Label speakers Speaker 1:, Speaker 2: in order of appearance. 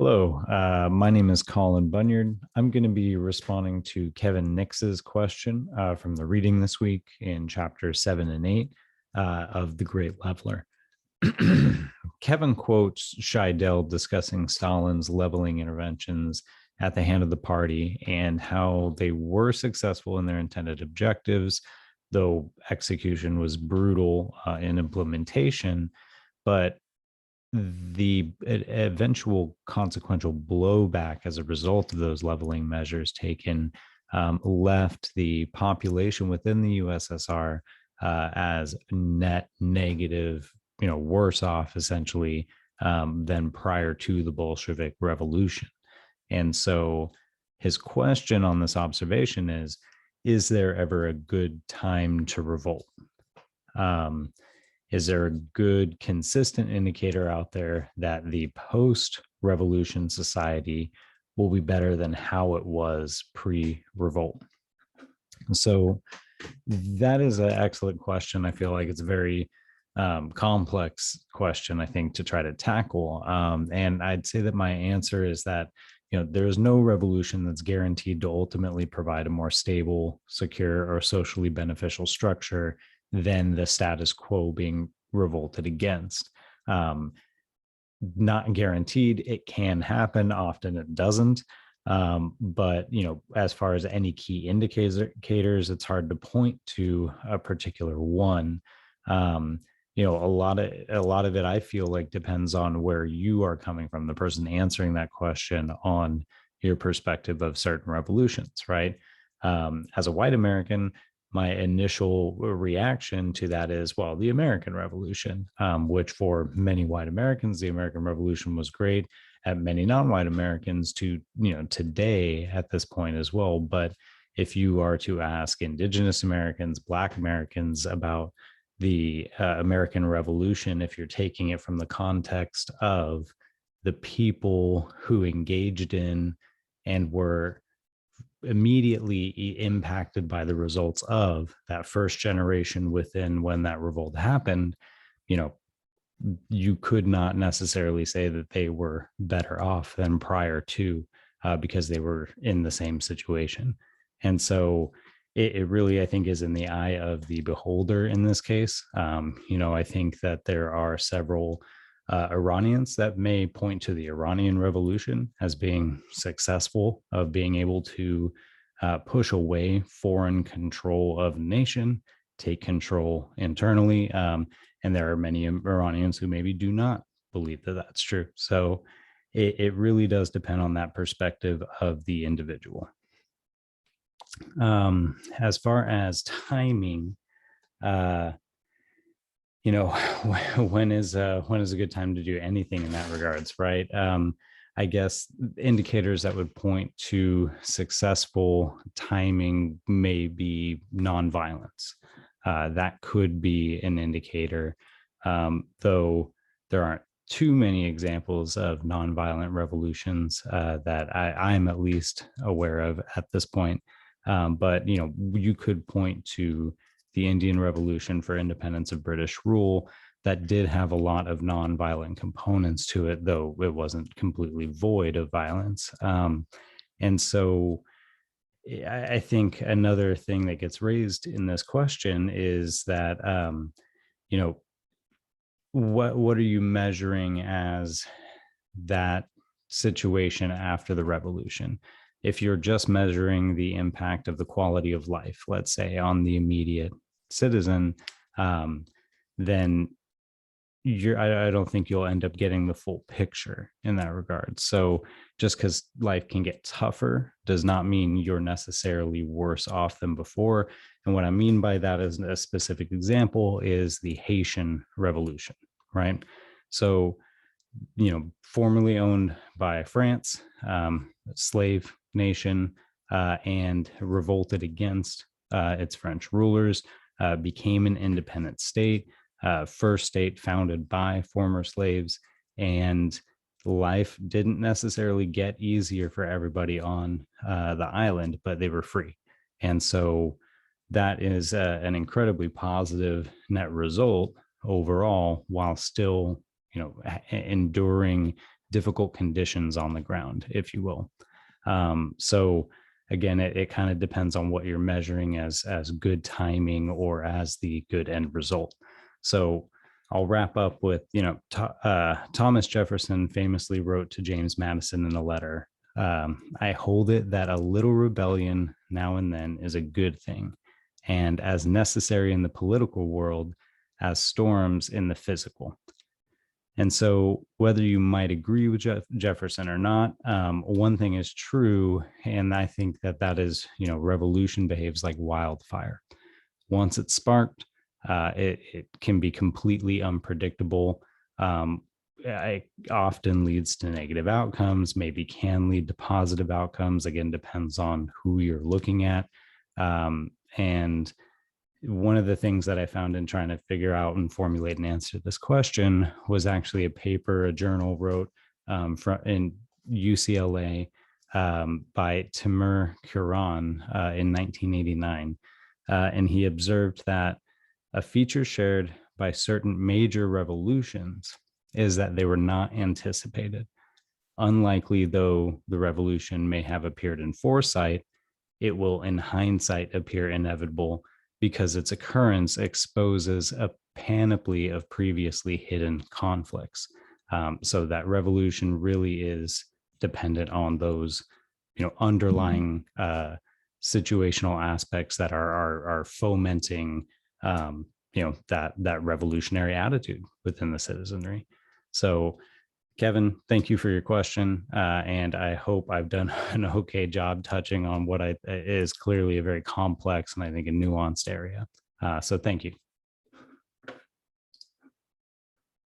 Speaker 1: Hello, my name is Colin Bunyard. I'm going to be responding to Kevin Nix's question from the reading this week in chapters 7 and 8 of The Great Leveler. Kevin quotes Scheidel discussing Stalin's leveling interventions at the hand of the party and how they were successful in their intended objectives, though execution was brutal in implementation. But the eventual consequential blowback as a result of those leveling measures taken left the population within the USSR as net negative, worse off essentially than prior to the Bolshevik Revolution. And so his question on this observation is there ever a good time to revolt? Is there a good, consistent indicator out there that the post-revolution society will be better than how it was pre-revolt? So that is an excellent question. I feel like it's a very complex question, I think, to try to tackle. And I'd say that my answer is that there is no revolution that's guaranteed to ultimately provide a more stable, secure, or socially beneficial structure than the status quo being revolted against. Not guaranteed. It can happen. Often it doesn't. But as far as any key indicators, it's hard to point to a particular one. A lot of it, I feel like, depends on where you are coming from, the person answering that question, on your perspective of certain revolutions, right? As a white American, my initial reaction to that is, well, the American Revolution, which for many white Americans, the American Revolution was great. At many non-white Americans to, today at this point as well. But if you are to ask Indigenous Americans, Black Americans about the American Revolution, if you're taking it from the context of the people who engaged in and were immediately impacted by the results of that first generation within when that revolt happened, you could not necessarily say that they were better off than prior to, because they were in the same situation. And so it really, I think, is in the eye of the beholder in this case. I think that there are several Iranians that may point to the Iranian Revolution as being successful, of being able to push away foreign control of the nation, take control internally. And there are many Iranians who maybe do not believe that that's true. So it really does depend on that perspective of the individual. As far as timing, when is a good time to do anything in that regards, right? I guess indicators that would point to successful timing may be nonviolence. That could be an indicator, though there aren't too many examples of nonviolent revolutions that I'm at least aware of at this point. But you could point to the Indian Revolution for independence of British rule that did have a lot of nonviolent components to it, though it wasn't completely void of violence. And so I think another thing that gets raised in this question is that, what are you measuring as that situation after the revolution? If you're just measuring the impact of the quality of life, let's say, on the immediate citizen, then I don't think you'll end up getting the full picture in that regard. So just because life can get tougher does not mean you're necessarily worse off than before. And what I mean by that, as a specific example, is the Haitian Revolution, right? So, formerly owned by France, slave nation, and revolted against its French rulers, became an independent state, first state founded by former slaves, and life didn't necessarily get easier for everybody on the island, but they were free. And so that is an incredibly positive net result overall, while still, enduring difficult conditions on the ground, if you will. So again, it kind of depends on what you're measuring as good timing or as the good end result. So I'll wrap up with, Thomas Jefferson famously wrote to James Madison in a letter, I hold it that a little rebellion now and then is a good thing, and as necessary in the political world as storms in the physical. And so, whether you might agree with Jefferson or not, one thing is true, and I think that is, revolution behaves like wildfire. Once it's sparked, it can be completely unpredictable. It often leads to negative outcomes, maybe can lead to positive outcomes. Again, depends on who you're looking at. And one of the things that I found in trying to figure out and formulate an answer to this question was actually a paper a journal wrote in UCLA by Timur Kuran in 1989. And he observed that a feature shared by certain major revolutions is that they were not anticipated. Unlikely though the revolution may have appeared in foresight, it will in hindsight appear inevitable because its occurrence exposes a panoply of previously hidden conflicts. So that revolution really is dependent on those, underlying situational aspects that are fomenting, that revolutionary attitude within the citizenry. So, Kevin, thank you for your question, and I hope I've done an okay job touching on what is clearly a very complex and I think a nuanced area. So thank you.